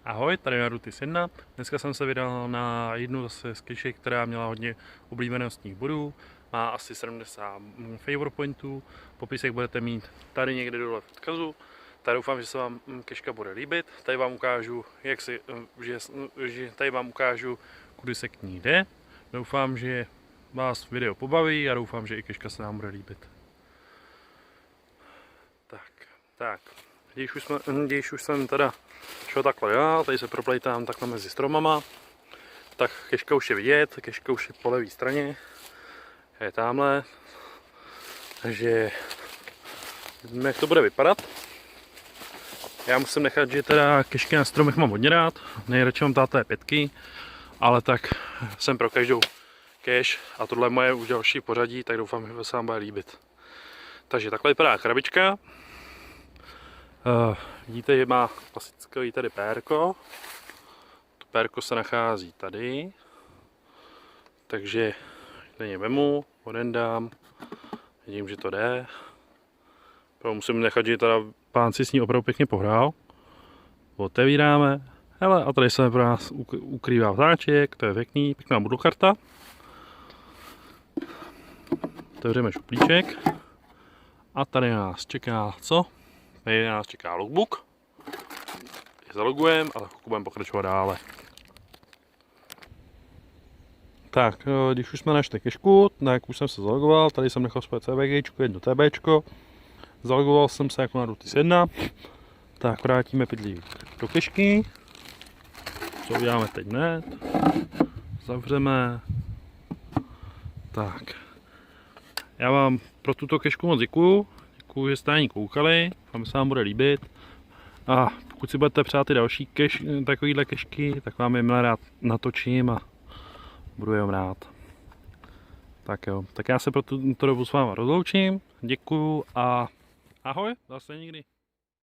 Ahoj, tady na Rutis 1. Dneska jsem se vydal na jednu zase z kešek, která měla hodně oblíbenostních bodů. Má asi 70 favor pointů. Popisek budete mít tady někde dole v odkazu. Tady doufám, že se vám keška bude líbit. Tady vám ukážu, tady vám ukážu, kudy se k ní jde. Doufám, že vás video pobaví a doufám, že i keška se nám bude líbit. Tak. Když už jsem teda šel takhle já, tady se proplejtám takhle mezi stromama, tak keška už je vidět, keška už je po levé straně, je tamhle, takže vidíme, jak to bude vypadat. Já musím nechat, že teda kešky na stromech mám hodně rád, nejradši mám táté pětky, ale tak jsem pro každou keš a tohle je moje už další pořadí, tak doufám, že se vám bude líbit. Takže takhle vypadá krabička. Vidíte, že má klasické tady pérko. To pérko se nachází tady. Takže denně vemu, odendám. Vidím, že to jde. Musím nechat, že teda pán si s ní opravdu pěkně pohrál. Otevíráme. Hele, a tady se pro nás ukrývá vzáček, to je pěkný, pěkná modelkarta. Otevřeme šuplíček. A tady nás čeká co? Tady nás čeká logbook. Zalogujeme a tak budeme pokračovat dále. Tak, když už jsme našli kešku, tak už jsem se zalogoval. Tady jsem nechal svoje CVG, jedno TBčko. Zalogoval jsem se jako na Rutis 1. Tak vrátíme pytlík do kešky. Co uděláme teď hned? Zavřeme. Tak. Já vám pro tuto kešku moc děkuju. Děkuju, že jste na ní koukali. Vám se vám bude líbit. A pokud si budete přát ty další takovýhle kešky, tak vám je milé rád natočím a budu je rád. Tak jo, tak já se pro tuto dobu s váma rozloučím. Děkuju a ahoj, zase někdy.